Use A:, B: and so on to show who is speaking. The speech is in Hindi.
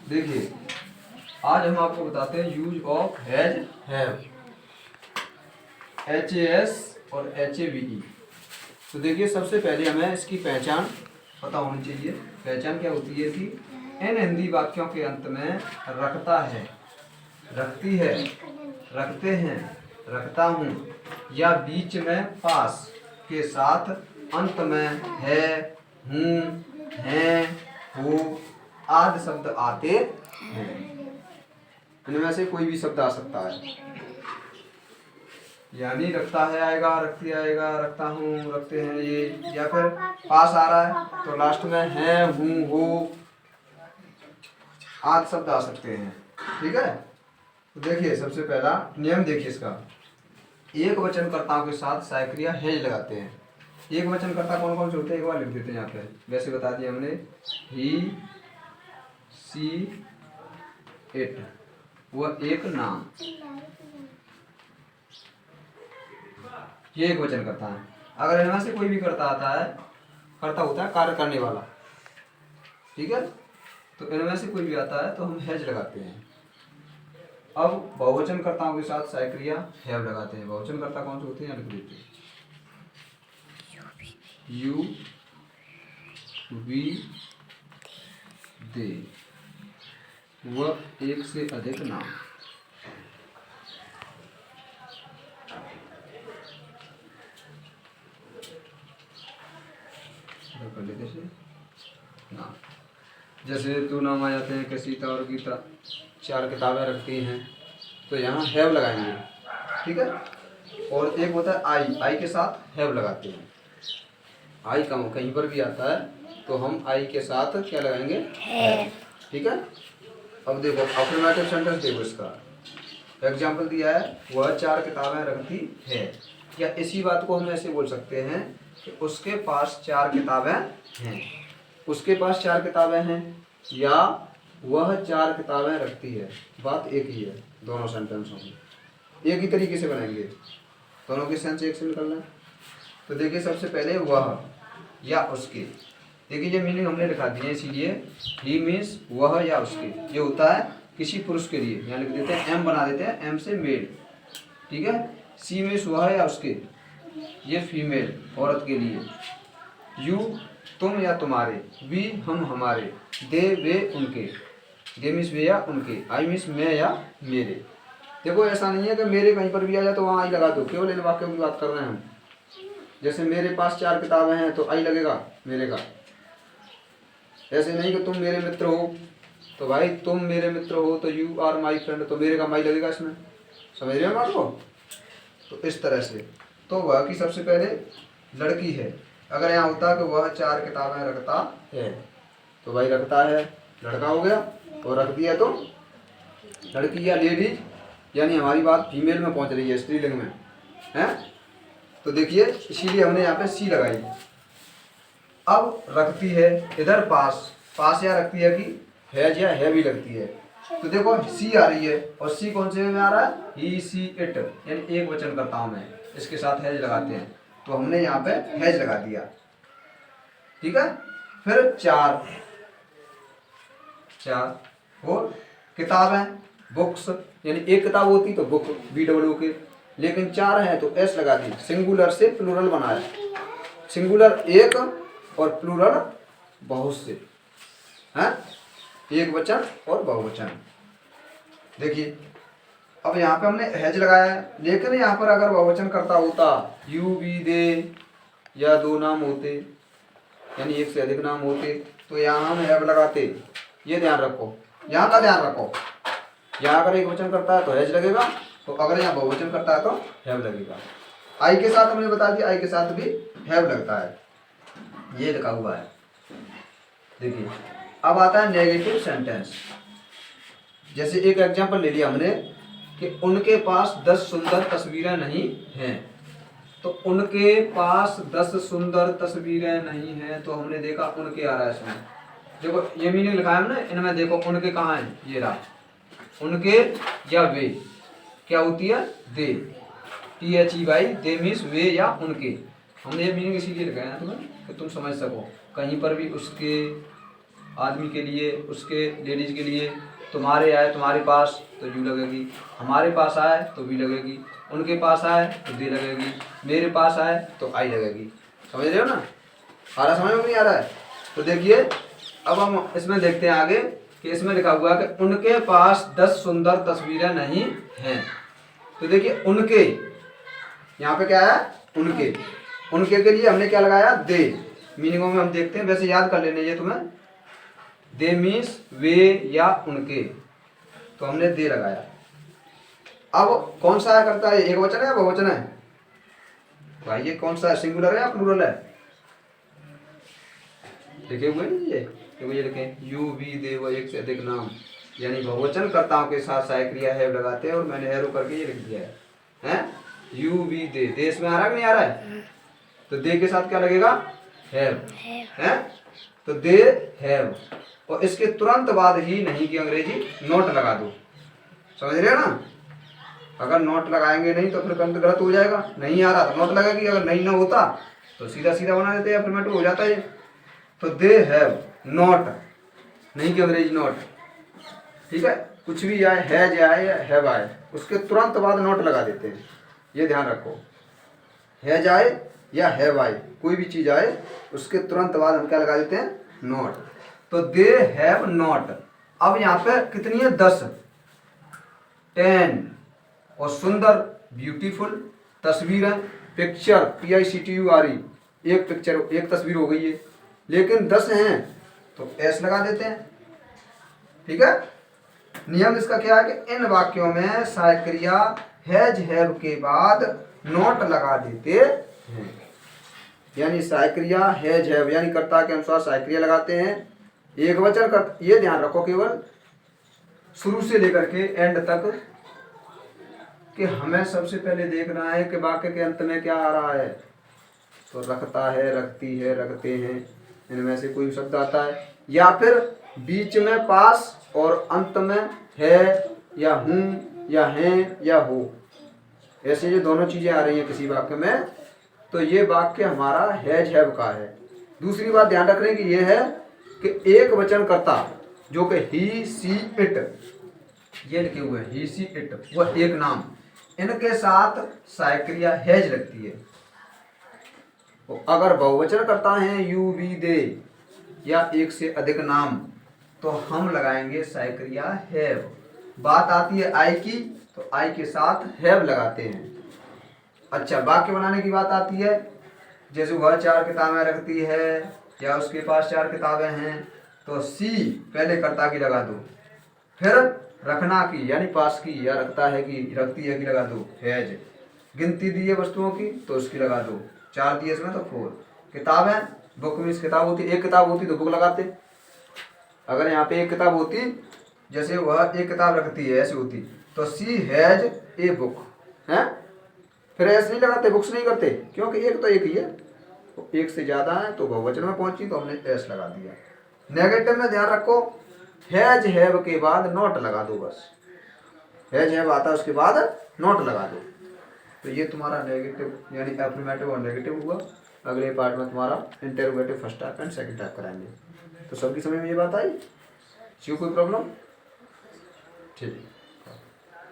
A: देखिए आज हम आपको बताते हैं use of has have, HAS और HAVE। तो देखिए सबसे पहले हमें इसकी पहचान पता होनी चाहिए। पहचान क्या होती है कि इन हिंदी वाक्यों के अंत में रखता है, रखती है, रखते हैं, रखता हूँ या बीच में पास के साथ अंत में है, हूँ, हैं, हो आदि शब्द आते हैं। इनमें से कोई भी शब्द आ सकता है, यानी रखता है आएगा, रखती आएगा, रखता हूँ, रखते हैं ये, या फिर पास आ रहा है तो लास्ट में है, हूँ, हो आदि शब्द आ सकते हैं। ठीक है। तो देखिए सबसे पहला नियम देखिए इसका, एक वचन कर्ताओं के साथ सहायक क्रिया हैज लगाते हैं। एक वचन कर्ता कौन कौन से होते हैं एक बार लिख देते हैं यहाँ पे, वैसे बता दिया हमने, ही, सी, इट, वह एक नाम, ये एक वचन करता है। अगर इनमें से कोई भी करता आता है, करता होता है कार्य करने वाला, ठीक है, तो इनमें से कोई भी आता है तो हम हैज लगाते हैं। अब बहुवचन कर्ताओं के साथ सहायक क्रिया हैव लगाते हैं। बहुवचन कर्ता कौन से होते हैं लिख देते हैं, यू, वी, दे, वह एक से अधिक नाम। कर लेते हैं नाम, जैसे दो नाम आ जाते हैं कि सीता और गीता, 4 किताबें रखती हैं तो यहाँ हैव लगाएंगे। ठीक है। और एक होता है आई के साथ हैव लगाते हैं। आई कहीं पर भी आता है तो हम आई के साथ क्या लगाएंगे, हैव। ठीक है। अब देखो अफर्मेटिव सेंटेंस देखो, इसका एग्जाम्पल दिया है, वह 4 किताबें रखती है, या इसी बात को हम ऐसे बोल सकते हैं कि उसके पास 4 किताबें हैं, उसके पास 4 किताबें हैं, या वह 4 किताबें रखती है। बात एक ही है दोनों सेंटेंसों में, एक ही तरीके से बनाएंगे, दोनों के सेंस एक से निकलना है। तो देखिए सबसे पहले वह या उसके, देखिए ये मीनिंग हमने लिखा दिया, इसीलिए ही मीन्स वह या उसके, ये होता है किसी पुरुष के लिए, यहाँ लिख देते हैं एम बना देते हैं, एम से मेल। ठीक है। सी मीन्स वह या उसके, ये फीमेल औरत के लिए। यू तुम या तुम्हारे, वी हम हमारे, दे वे उनके, दे मीन्स वे या उनके, आई मीन्स मैं या मेरे। देखो ऐसा नहीं है कि मेरे कहीं पर भी आ जाए तो वहाँ आई लगा दो, केवल इन वाक्यों की बात कर रहे हैं हम। जैसे मेरे पास 4 किताबें हैं तो आई लगेगा मेरे का। ऐसे नहीं कि तुम मेरे मित्र हो तो भाई तुम मेरे मित्र हो तो यू आर माई फ्रेंड, तो मेरे का माई लगेगा इसमें, समझ रहे हो बात को। तो इस तरह से तो वह की सबसे पहले लड़की है, अगर यहाँ होता है कि वह 4 किताबें रखता है तो भाई रखता है लड़का हो गया, और रख दिया तो लड़की या लेडीज, यानी हमारी बात फीमेल में पहुंच रही है, स्त्रीलिंग में है। तो देखिए इसीलिए हमने यहाँ पे सी लगाई। अब रखती है इधर पास, पास या रखती है कि हैज या है भी लगती है, तो देखो सी आ रही है, और सी कौन से में आ रहा है, ही, सी, इट, यानी एक वचन करता हूँ मैं, इसके साथ हैज लगाते हैं तो हमने यहाँ पे हैज लगा दिया। ठीक है। फिर 4 और किताबें, बुक्स, यानी एक किताब होती तो बुक BW के, लेकिन 4 हैं तो एस लगा दी, सिंगुलर से प्लूरल बनाया, सिंगुलर एक और प्लूरल बहुत से हैं, एक वचन और बहुवचन। देखिए अब यहाँ पे हमने हैज लगाया है, लेकिन यहाँ पर अगर बहुवचन करता होता, यू, वी, दे, या 2 नाम होते, यानी एक से अधिक नाम होते, तो यहाँ हम हैव लगाते। ये ध्यान रखो, यहाँ का ध्यान रखो, यहाँ अगर एक वचन करता है तो हैज लगेगा, तो अगर यहाँ बहुवचन करता है तो हैव लगेगा। आई के साथ हमने बता दिया, आई के साथ भी हैव लगता है, ये लिखा हुआ है। देखिए अब आता है नेगेटिव सेंटेंस। जैसे एक एग्जांपल ले लिया हमने कि उनके पास 10 सुंदर तस्वीरें नहीं हैं, तो उनके पास 10 सुंदर तस्वीरें नहीं हैं, तो हमने देखा उनके आ रहा है इसमें। देखो ये मीनिंग लिखा है हमने, इनमें देखो उनके कहाँ हैं, ये रहा उनके, या वे क्या होती है, दे, THEY, दे मीन्स वे या उनके। हमने ये मीनिंग इसीलिए लिखा है तुम्हें कि तुम समझ सको, कहीं पर भी उसके, आदमी के लिए, उसके लेडीज के लिए। तुम्हारे आए तुम्हारे पास तो यू लगेगी, हमारे पास आए तो वी लगेगी, उनके पास आए तो दे लगेगी, मेरे पास आए तो आई लगेगी। समझ रहे हो ना? आ रहा समझ में नहीं आ रहा है? तो देखिए अब हम इसमें देखते हैं आगे कि इसमें लिखा हुआ है कि उनके पास 10 सुंदर तस्वीरें नहीं हैं। तो देखिए उनके, यहाँ पे क्या है? उनके। उनके के लिए हमने क्या लगाया? दे। मीनिंगों में हम देखते हैं, वैसे याद कर लेने ये तुम्हें। दे मीन्स वे या उनके, तो हमने दे लगाया। अब कौन सा करता है? एक वचन है या बहुवचन है भाई? ये कौन सा है? सिंगुलर है या प्लूरल है? लिखे हुए नहीं ये लिखे यू वी दे व एक से अधिक नाम, यानी बहुवचन कर्ताओं के साथ सहायक क्रिया हैव लगाते हैं, और मैंने हैरो करके ये लिख दिया है, हैं? यू वी दे। देश में आ रहा है कि नहीं आ रहा है? तो दे के साथ क्या लगेगा? हैव, हैं? तो दे हैव, और इसके तुरंत बाद ही नहीं की अंग्रेजी नोट लगा दो। समझ रहे हो ना? अगर नोट लगाएंगे नहीं तो फिर गलत हो जाएगा। नहीं आ रहा तो नोट लगेगी, अगर नहीं ना होता तो सीधा सीधा बना देते हैं, अफर्मेटिव हो जाता है। तो दे हैव नॉट, नहीं कि अंग्रेजी नॉट, ठीक है? कुछ भी आए, हैज आए या हैव आए, उसके तुरंत बाद नोट लगा देते हैं, ये ध्यान रखो। हैज आए या हैव आए, कोई भी चीज़ आए उसके तुरंत बाद हम क्या लगा देते हैं? नॉट। तो दे हैव नॉट। अब यहाँ पे कितनी है? 10, 10, और सुंदर ब्यूटीफुल, तस्वीरें पिक्चर PICTURE, एक पिक्चर एक तस्वीर हो गई है, लेकिन 10 हैं तो एस लगा देते हैं, ठीक है? नियम इसका क्या है कि इन वाक्यों में सहायक क्रिया हैज हैव के बाद नोट लगा देते हैं, यानी सहायक क्रिया हैज हैव यानी कर्ता के अनुसार सहायक क्रिया लगाते हैं। एक वचन कर, ये ध्यान रखो केवल शुरू से लेकर के एंड तक कि हमें सबसे पहले देखना है कि वाक्य के अंत में क्या आ रहा है। तो रखता है, रखती है, रखते हैं, इनमें से कोई शब्द आता है, या फिर बीच में पास और अंत में है या हूँ या हैं या हो, ऐसे जो दोनों चीज़ें आ रही हैं किसी वाक्य में, तो ये वाक्य हमारा हैज हैव का है। दूसरी बात ध्यान रखने की ये है कि एक वचन कर्ता जो कि ही सी इट, ये लिखे हुए हैं ही सी इट, वह एक नाम, इनके साथ सहायक क्रिया हैज लगती है। तो अगर बहुवचन करता है यू वी दे या एक से अधिक नाम, तो हम लगाएंगे सहायक क्रिया हैव। बात आती है आई की, तो आई के साथ हैव लगाते हैं। अच्छा, वाक्य बनाने की बात आती है, जैसे वह 4 किताबें रखती है या उसके पास 4 किताबें हैं, तो सी पहले कर्ता की लगा दो, फिर रखना की यानी पास की, या रखता है कि रखती है की लगा दो हैज। गिनती दी है वस्तुओं की तो उसकी लगा दो, 4 दिए इसमें तो 4। किताबें, बुक मीन्स किताब होती, एक किताब होती तो बुक लगाते। अगर यहाँ पे एक किताब होती, जैसे वह एक किताब रखती है ऐसी होती, तो सी हैज ए बुक, है? फिर ऐसे नहीं लगाते, बुक्स नहीं करते, क्योंकि एक तो एक ही है, तो एक से ज़्यादा है तो बहुवचन में पहुंची तो हमने एस लगा दिया। नेगेटिव में ध्यान रखो, हैज हैव के बाद नॉट लगा दो, बस हैज हैव आता है उसके बाद नॉट लगा दो। तो ये तुम्हारा नेगेटिव यानी एफर्मेटिव और नेगेटिव हुआ। अगले पार्ट में तुम्हारा interrogative first type and second type कराएंगे। तो सबकी समझ में ये बात आई? कोई प्रॉब्लम? ठीक है।